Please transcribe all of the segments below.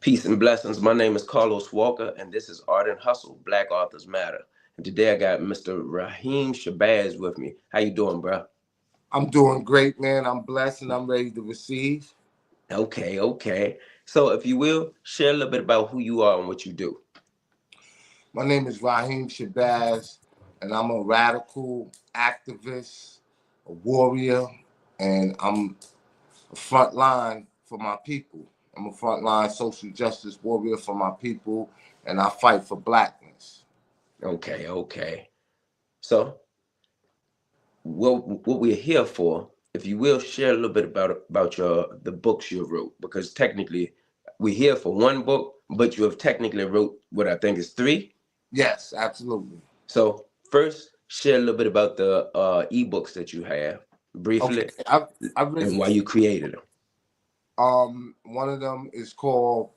Peace and blessings. My name is Carlos Walker, and this is Art and Hustle, Black Authors Matter. And today I got Mr. Raheem Shabazz with me. How you doing, bro? I'm doing great, man. I'm blessed and I'm ready to receive. Okay. So if you will, share a little bit about who you are and what you do. My name is Raheem Shabazz, and I'm a radical activist, a warrior, and I'm a front line for my people. I'm a frontline social justice warrior for my people, and I fight for blackness. Okay. So what we're here for, if you will, share a little bit about your the books you wrote, because technically we're here for one book, but you have technically wrote what I think is three. Yes, absolutely. So first, share a little bit about the ebooks that you have Okay, briefly I've and written why you created them. one of them is called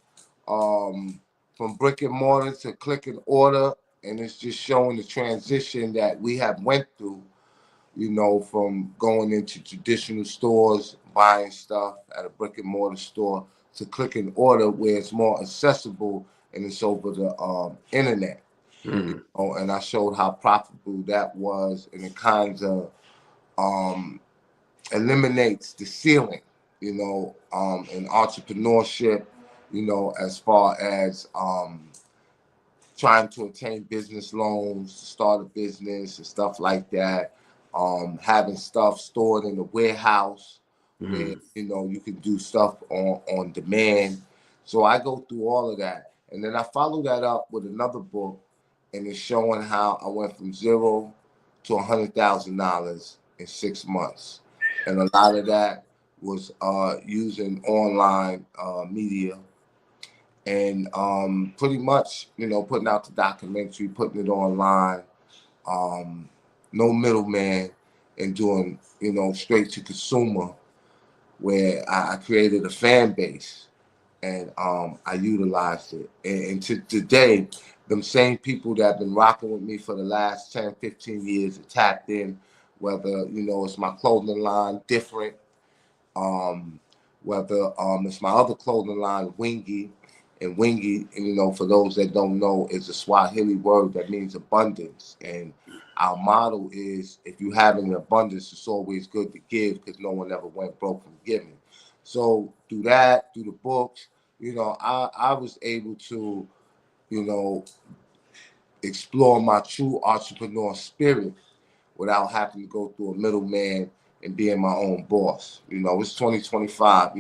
um, From Brick and Mortar to Click and Order, and it's just showing the transition that we have went through, from going into traditional stores, buying stuff at a brick and mortar store, to click and order where it's more accessible and it's over the internet. Mm, And I showed how profitable that was, and it kind of um, eliminates the ceiling, in entrepreneurship, as far as trying to obtain business loans to start a business and stuff like that. Having stuff stored in the warehouse where mm. you can do stuff on demand. So I go through all of that, and then I follow that up with another book, and it's showing how I went from zero to $100,000 in 6 months, and a lot of that was using online media and pretty much, putting out the documentary, putting it online, um, no middleman, and doing, straight to consumer, where I created a fan base and I utilized it. And to today, them same people that have been rocking with me for the last 10, 15 years have tapped in, whether, it's my clothing line, Different, um, whether it's my other clothing line, Wingy. And Wingy, for those that don't know, is a Swahili word that means abundance. And our motto is, if you have an abundance, it's always good to give, because no one ever went broke from giving. So through that, through the books, I was able to, you know, explore my true entrepreneur spirit without having to go through a middleman and being my own boss. It's 2025.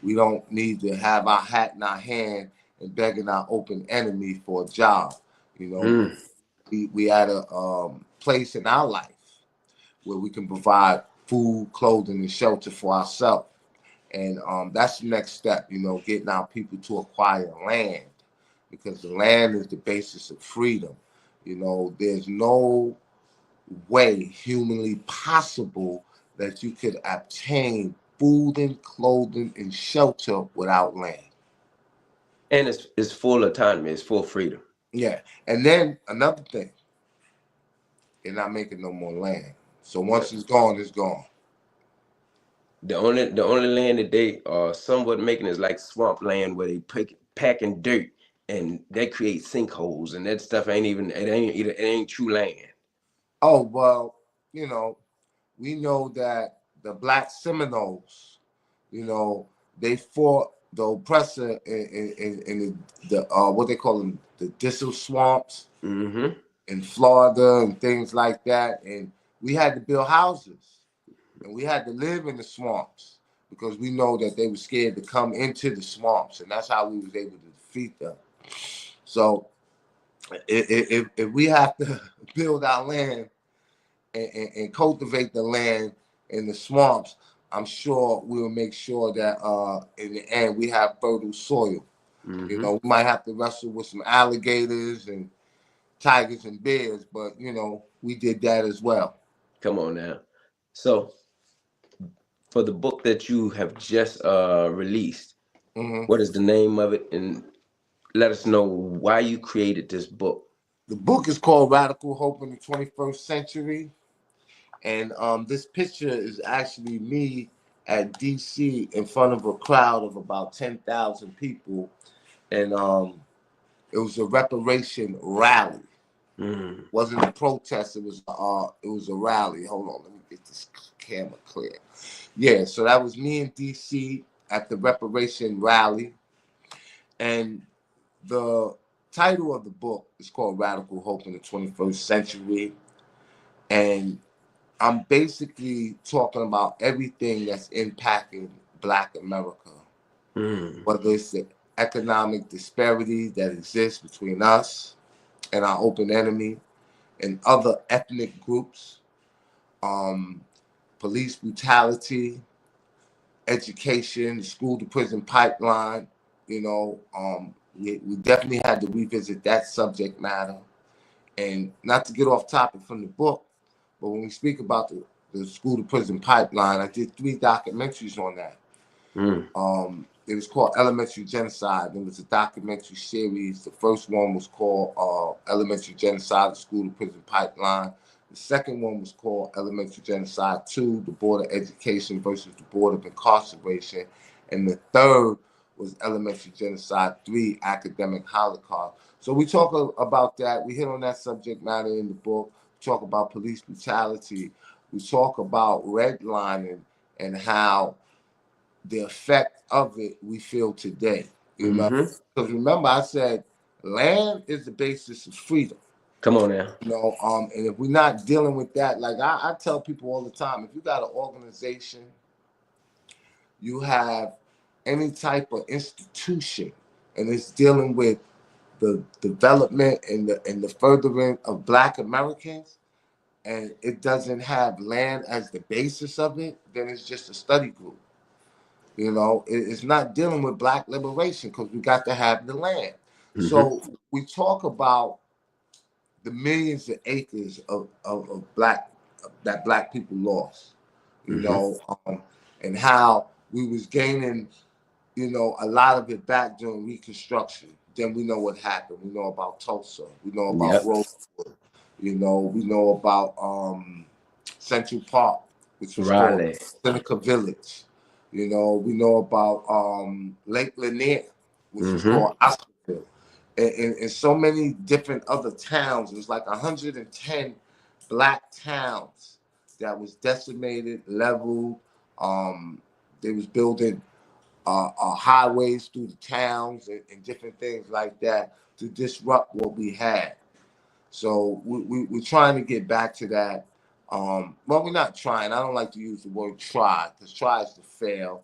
We don't need to have our hat in our hand and begging our open enemy for a job. You know, Mm. we at a place in our life where we can provide food, clothing, and shelter for ourselves. And that's the next step, getting our people to acquire land, because the land is the basis of freedom. There's no way humanly possible that you could obtain food and clothing and shelter without land. And it's full autonomy, it's full freedom. Yeah. And then another thing, they're not making no more land. So once it's gone, it's gone. The only land that they are somewhat making is like swamp land where they packing dirt and that creates sinkholes and that stuff ain't even it ain't true land. Oh, well, you know, we know that the Black Seminoles, you know, they fought the oppressor in the what they call them, the Thistle swamps Mm-hmm. in Florida and things like that. And we had to build houses and we had to live in the swamps because we know that they were scared to come into the swamps, and that's how we was able to defeat them. So if we have to build our land and cultivate the land in the swamps, I'm sure we'll make sure that in the end we have fertile soil. Mm-hmm. We might have to wrestle with some alligators and tigers and bears, but we did that as well. Come on now. So for the book that you have just released, Hmm. what is the name of it? And let us know why you created this book. The book is called Radical Hope in the 21st Century. And this picture is actually me at DC in front of a crowd of about 10,000 people. and it was a reparation rally. Mm. Wasn't a protest. It was a rally. Hold on, let me get this camera clear. Yeah, so that was me in DC at the reparation rally, and the title of the book is called Radical Hope in the 21st Century, and I'm basically talking about everything that's impacting Black America, Mm. whether it's the economic disparity that exists between us and our open enemy and other ethnic groups, police brutality, education, the school to prison pipeline. We definitely had to revisit that subject matter. And not to get off topic from the book, but when we speak about the school to prison pipeline, I did 3 documentaries on that. Mm. It was called Elementary Genocide. It was a documentary series. The first one was called Elementary Genocide, the School to Prison Pipeline. The second one was called Elementary Genocide 2, the Board of Education versus the Board of Incarceration. And the third was Elementary Genocide 3, Academic Holocaust. So we talk about that. We hit on that subject matter in the book. We talk about police brutality. We talk about redlining and how the effect of it we feel today. Because remember, I said land is the basis of freedom. Come on now. And if we're not dealing with that, like I tell people all the time, if you got an organization, you have any type of institution, and it's dealing with the development and the furthering of Black Americans, and it doesn't have land as the basis of it, then it's just a study group. It's not dealing with Black liberation because we got to have the land. So we talk about the millions of acres of that Black people lost, and how we was gaining, a lot of it back during Reconstruction. Then we know what happened. We know about Tulsa. We know about Rosewood. We know about Central Park, which was Raleigh. called Seneca Village. We know about Lake Lanier, which was called Oscarville. And so many different other towns. It was like 110 Black towns that was decimated, leveled. They was building highways through the towns and different things like that to disrupt what we had. So we're trying to get back to that. Well, we're not trying. I don't like to use the word try because try is to fail.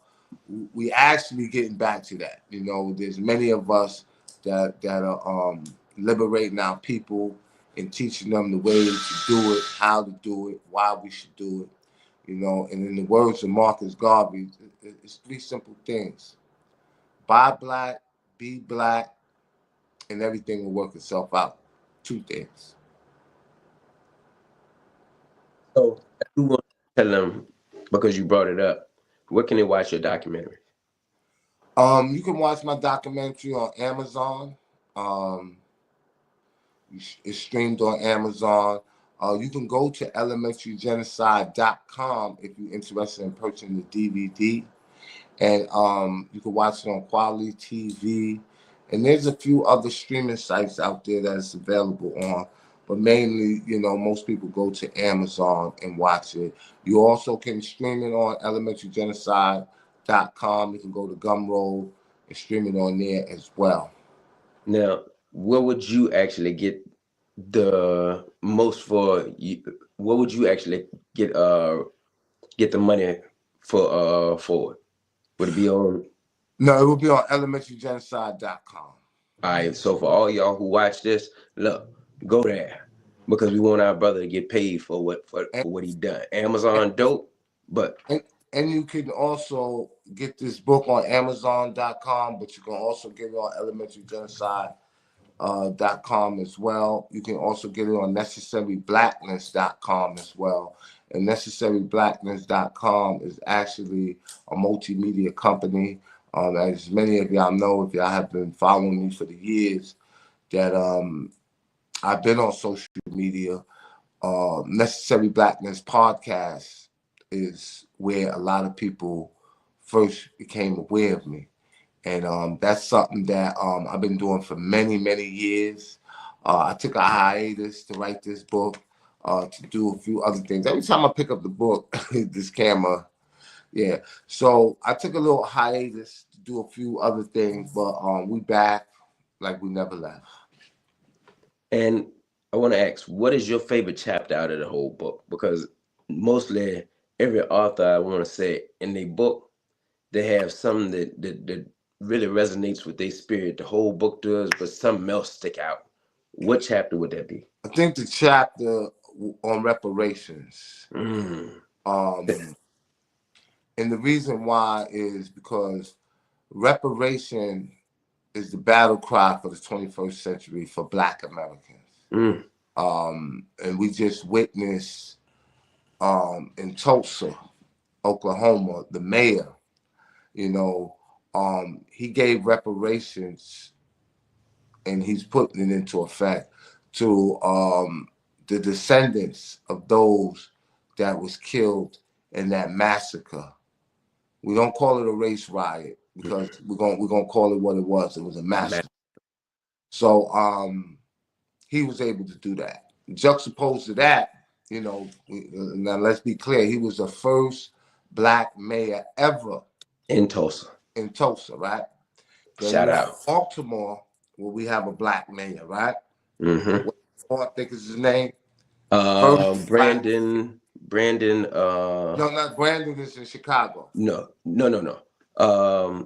We actually getting back to that. There's many of us that are liberating our people and teaching them the way to do it, how to do it, why we should do it. And in the words of Marcus Garvey, it's 3 simple things: buy Black, be Black, and everything will work itself out. 2 things. So you want to tell them, because you brought it up, where can they watch your documentary? You can watch my documentary on Amazon. It's streamed on Amazon. You can go to elementarygenocide.com if you're interested in purchasing the DVD. And you can watch it on Quality TV. And there's a few other streaming sites out there that it's available on. But mainly, most people go to Amazon and watch it. You also can stream it on elementarygenocide.com. You can go to Gumroad and stream it on there as well. Now, where would you actually get the most for you? What would you actually get the money for it? Would it be on? No, it will be on elementarygenocide.com. All right, so for all y'all who watch this, look, go there because we want our brother to get paid for what he done. Amazon dope, but and you can also get this book on Amazon.com, but you can also get it on elementarygenocide.com as well. You can also get it on necessaryblackness.com as well. And necessaryblackness.com is actually a multimedia company. As many of y'all know, if y'all have been following me for the years, that I've been on social media. Necessary Blackness podcast is where a lot of people first became aware of me. And that's something that I've been doing for many, many years. I took a hiatus to write this book, to do a few other things. Every time I pick up the book, this camera, yeah. So I took a little hiatus to do a few other things, but we back like we never left. And I want to ask, what is your favorite chapter out of the whole book? Because mostly every author, I want to say, in their book, they have something that really resonates with their spirit. The whole book does, but something else stick out. What chapter would that be? I think the chapter on reparations. Mm. And the reason why is because reparation is the battle cry for the 21st century for Black Americans. Mm. And we just witnessed in Tulsa, Oklahoma, the mayor, you know, he gave reparations and he's putting it into effect to the descendants of those that was killed in that massacre. We don't call it a race riot because we're gonna call it what it was. It was a massacre. So he was able to do that. Juxtaposed to that, you know, now let's be clear, he was the first Black mayor ever In Tulsa. in Tulsa, right? Then Shout we have out. Baltimore, where we have a Black mayor, right? Mm-hmm. What I think is his name? First Brandon, no, not Brandon, is in Chicago. no.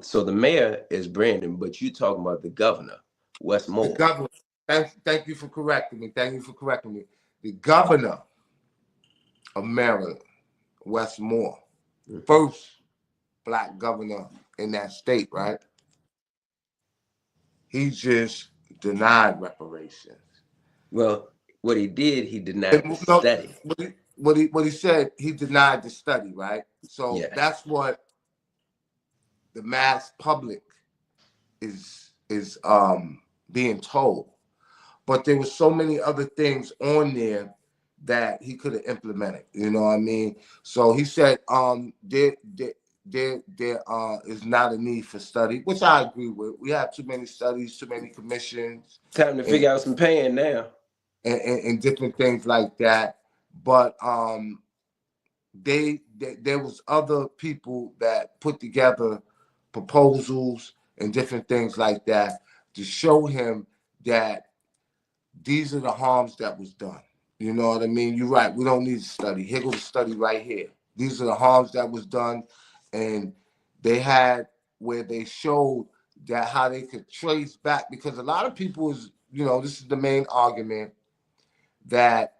So the mayor is Brandon, but you talking about the governor, Wes The Moore. governor. Thank you for correcting me. Thank you for correcting me. The governor of Maryland, Wes Moore, first Black governor in that state, right? He just denied reparations. Well, what he did, he denied the And, no, study. what he said, he denied the study, right? So Yeah. that's what the mass public is being told. But there was so many other things on there that he could have implemented. You know what I mean? So he said there is not a need for study, which I agree with. We have too many studies, too many commissions, Time to and figure out some paying now. and different things like that. But there was other people that put together proposals and different things like that to show him that these are the harms that was done. You know what I mean? You're right. We don't need to study. Here goes the study right here. These are the harms that was done, and they had where they showed that how they could trace back, because a lot of people is, you know, this is the main argument, that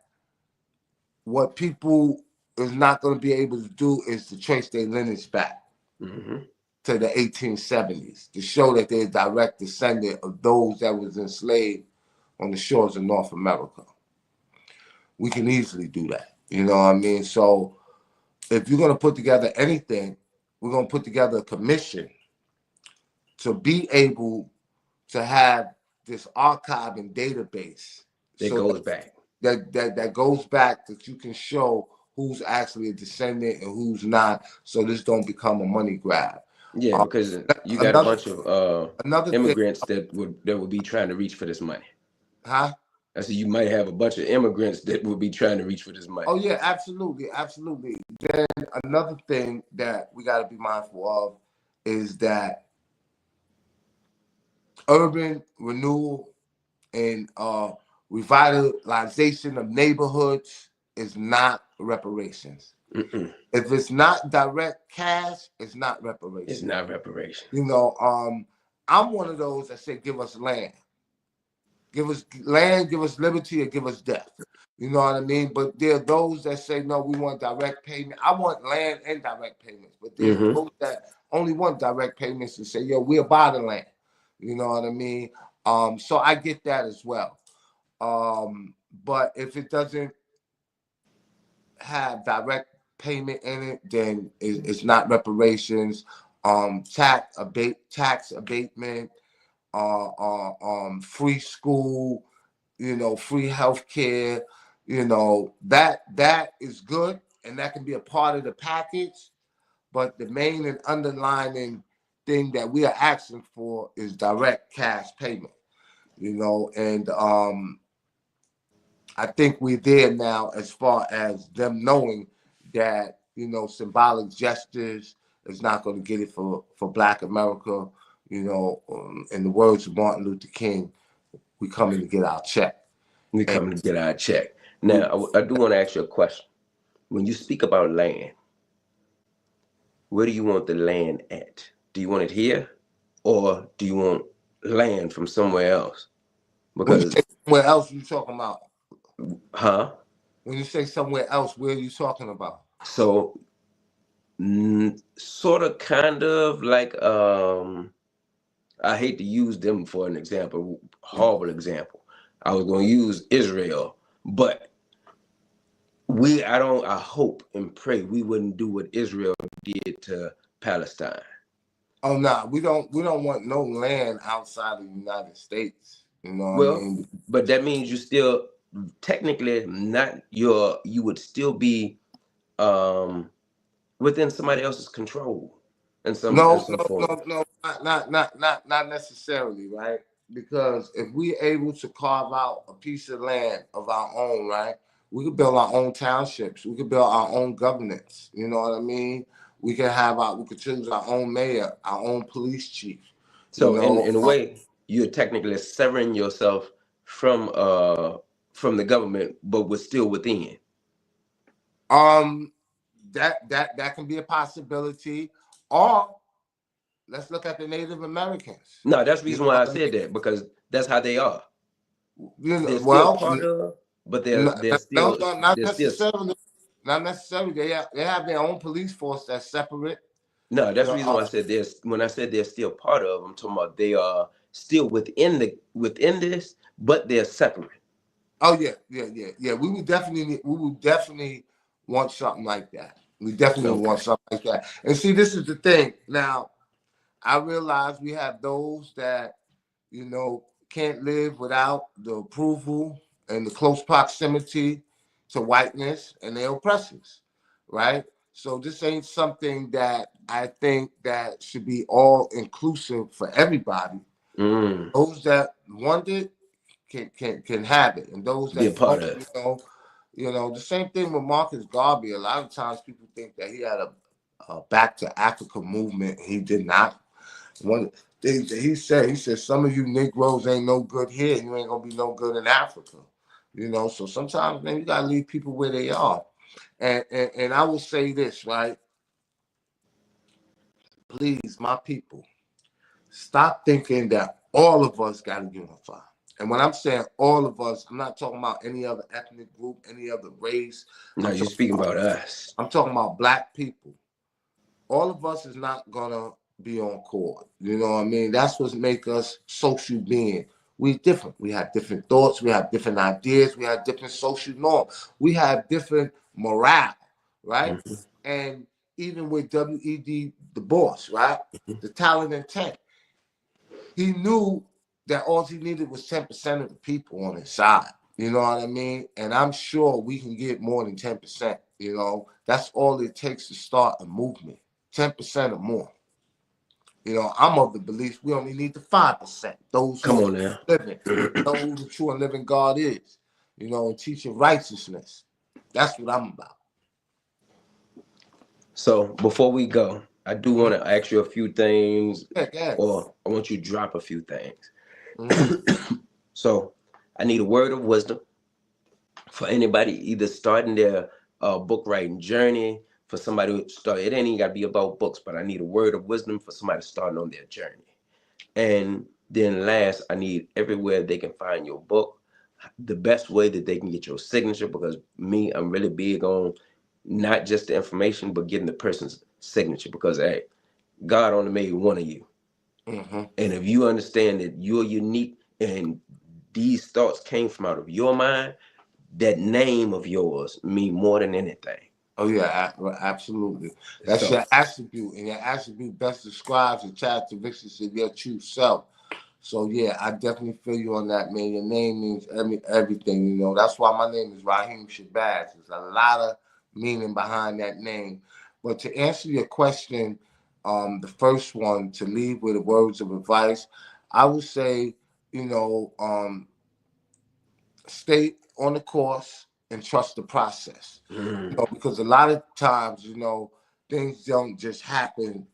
what people is not going to be able to do is to trace their lineage back to the 1870s to show that they're a direct descendant of those that was enslaved on the shores of North America. We can easily do that. You know what I mean? So if you're going to put together anything, we're going to put together a commission to be able to have this archive and database That goes back. that goes back, that you can show who's actually a descendant and who's not, so this don't become a money grab. Yeah, because you got a bunch of immigrants that would be trying to reach for this money. Huh? I said you might have a bunch of immigrants that would be trying to reach for this money. Oh yeah, absolutely, absolutely. Then another thing that we got to be mindful of is that urban renewal and revitalization of neighborhoods is not reparations. If it's not direct cash, it's not reparations. It's not reparations. You know, I'm one of those that say, give us land. Give us land, give us liberty, or give us death. You know what I mean? But there are those that say, no, we want direct payment. I want land and direct payments. But there's those that only want direct payments and say, yo, we'll buy the land. You know what I mean? So I get that as well. But if it doesn't have direct payment in it, then it's not reparations. Tax abatement, free school, you know, free healthcare, you know, that is good, and that can be a part of the package. But the main and underlining thing that we are asking for is direct cash payment, you know, and I think we're there now as far as them knowing that, you know, symbolic gestures is not going to get it for Black America. You know, in the words of Martin Luther King, we coming to get our check. We coming to get our check. Now, I do want to ask you a question. When you speak about land, where do you want the land at? Do you want it here, or do you want land from somewhere else? When you Because, say somewhere else, you talking about? huh? When you say somewhere else, where are you talking about? So, sort of, kind of like, I hate to use them for an example, horrible example. I was going to use Israel, but I hope and pray we wouldn't do what Israel did to Palestine. Oh no, we don't want no land outside of the United States. You know what I Well, mean? but that means you still technically not you would still be within somebody else's control in No, some form. not necessarily, right? Because if we're able to carve out a piece of land of our own, right, we could build our own townships. We could build our own governance. You know what I mean? We could choose our own mayor, our own police chief. You So know, in a way, you're technically severing yourself from the government, but we're still within. that can be a possibility. Or let's look at the Native Americans. No, that's the You reason know why I what I said mean? that, because that's how they are. You know, They're still well, part of, but no, they're still not they're still necessarily. Not necessarily. They have their own police force that's separate. no. You That's the know, reason why I said there's when I said they're still part of. I'm talking about they are still within this, but they're separate. oh yeah. We would definitely want something like that. We definitely Okay. want something like that. And see, this is the thing. Now, I realize we have those that, you know, can't live without the approval and the close proximity to whiteness and their oppressors, right? So this ain't something that I think that should be all inclusive for everybody. Mm, Those that want it can have it, and those be a that part don't, of. the same thing with Marcus Garvey. A lot of times people think that he had a back to Africa movement. He did not. One of the things that he said, some of you Negroes ain't no good here. You ain't gonna be no good in Africa. You know, so sometimes, man, you gotta leave people where they are. And I will say this, right? Please, my people, stop thinking that all of us gotta unify. And when I'm saying all of us, I'm not talking about any other ethnic group, any other race. No, you're speaking about us. I'm talking about Black people. All of us is not gonna be on court. You know what I mean? That's what make us social beings. We different. We have different thoughts. We have different ideas. We have different social norms. We have different morale, right? Mm-hmm. And even with W.E.D. Du Bois, right? The talent intent. He knew that all he needed was 10% of the people on his side. You know what I mean? And I'm sure we can get more than 10%. You know, that's all it takes to start a movement. 10% or more. You know, I'm of the belief we only need the 5%. Those Come who on now. living, know who the true and living God is. You know, and teaching righteousness. That's what I'm about. So before we go, I do want to ask you a few things, Yeah. or I want you to drop a few things. Mm-hmm. So I need a word of wisdom for anybody either starting their book writing journey, for somebody who start. It ain't even got to be about books, but I need a word of wisdom for somebody starting on their journey. And then last, I need everywhere they can find your book, the best way that they can get your signature, because I'm really big on not just the information, but getting the person's signature, because hey, God only made one of you. Mm-hmm. And if you understand that you're unique and these thoughts came from out of your mind, that name of yours mean more than anything. Oh yeah, absolutely. That's So your attribute, and your attribute best describes the characteristics of your true self. So yeah, I definitely feel you on that, man. Your name means everything, you know. That's why my name is Raheem Shabazz. There's a lot of meaning behind that name. But to answer your question, the first one to leave with the words of advice, I would say, stay on the course and trust the process. Because a lot of times, things don't just happen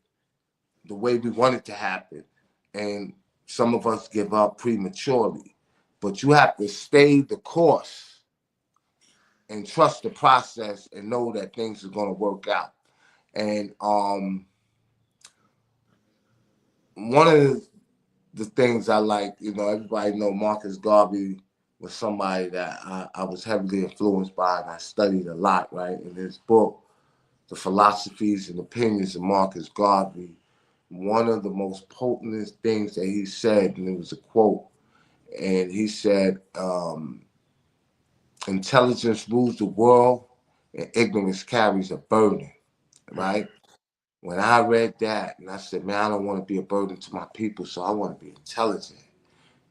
the way we want it to happen. And some of us give up prematurely. But you have to stay the course and trust the process and know that things are going to work out. And one of the things I like, everybody know Marcus Garvey was somebody that I was heavily influenced by and I studied a lot, right? In his book, The Philosophies and Opinions of Marcus Garvey, one of the most potent things that he said, and it was a quote, and he said, intelligence rules the world and ignorance carries a burden, right? When I read that, and I said, man, I don't want to be a burden to my people, so I want to be intelligent,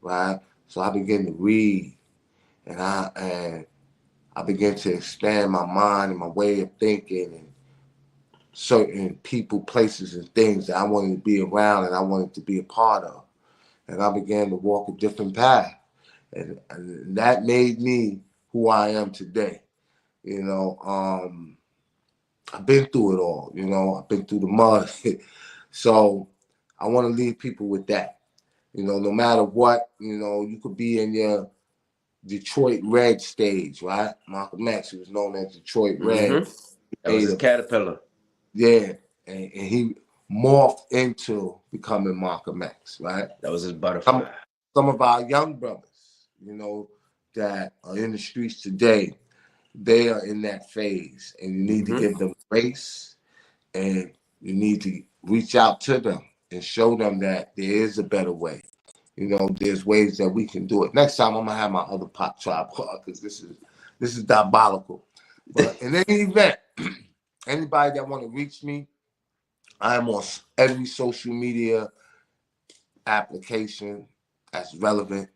right? So I began to read, and I began to expand my mind and my way of thinking, and certain people, places, and things that I wanted to be around and I wanted to be a part of. And I began to walk a different path, and that made me who I am today. I've been through it all. I've been through the mud. So I want to leave people with that. No matter what, you could be in your Detroit Red stage, right? Malcolm X, who was known as Detroit Red. That was his caterpillar. Yeah, and he morphed into becoming Malcolm X, right? That was his butterfly. Some of our young brothers, that are in the streets today, they are in that phase, and you need to give them grace, and you need to reach out to them and show them that there is a better way. There's ways that we can do it. Next time I'm gonna have my other pop tripod because this is diabolical. But in any event, anybody that want to reach me, I'm on every social media application that's relevant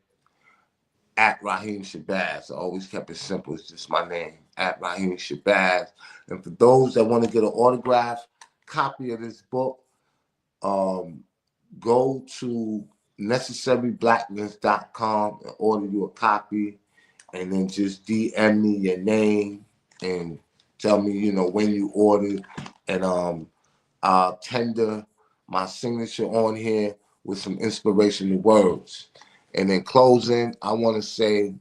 at Raheem Shabazz. I always kept it simple. It's just my name, at Raheem Shabazz. And for those that want to get an autograph copy of this book, go to necessaryblackness.com and order you a copy, and then just DM me your name and tell me, when you ordered, and I'll tender my signature on here with some inspirational words. And in closing, I want to say,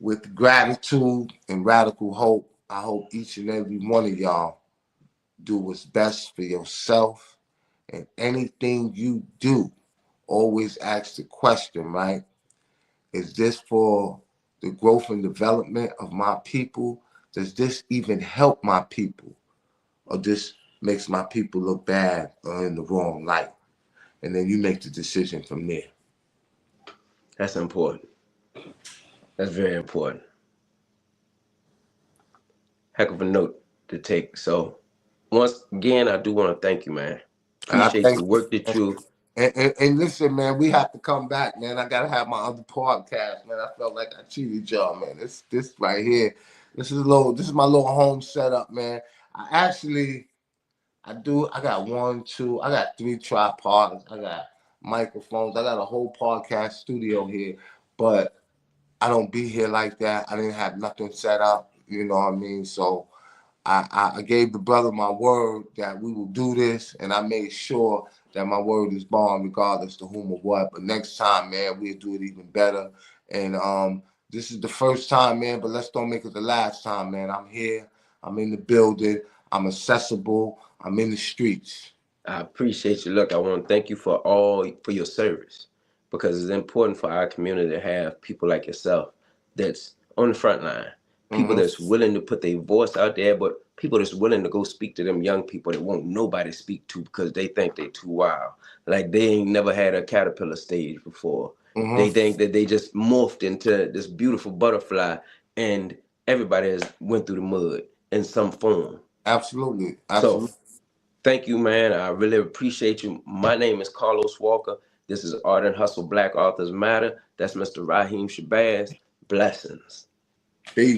with gratitude and radical hope, I hope each and every one of y'all do what's best for yourself. And anything you do, always ask the question, right? Is this for the growth and development of my people? Does this even help my people? Or this makes my people look bad or in the wrong light? And then you make the decision from there. That's important. That's very important. Heck of a note to take. So once again, I do want to thank you, man. Appreciate the work that you. And listen, man, we have to come back, man. I gotta have my other podcast, man. I felt like I cheated y'all, man. This right here, this is my little home setup, man. I got I got 3 tripods, I got microphones, I got a whole podcast studio here, but I don't be here like that. I didn't have nothing set up, you know what I mean? So I gave the brother my word that we will do this, and I made sure that my word is bond regardless to whom or what. But next time, man, we'll do it even better. And this is the first time, man, but let's don't make it the last time, man. I'm here. I'm in the building. I'm accessible. I'm in the streets. I appreciate you. Look, I want to thank you for your service, because it's important for our community to have people like yourself that's on the front line. People that's willing to put their voice out there, but people that's willing to go speak to them young people that won't nobody speak to because they think they too wild. Like they ain't never had a caterpillar stage before. They think that they just morphed into this beautiful butterfly, and everybody has went through the mud in some form. Absolutely. So thank you, man. I really appreciate you. My name is Carlos Walker. This is Art and Hustle Black Authors Matter. That's Mr. Raheem Shabazz. Blessings. Peace.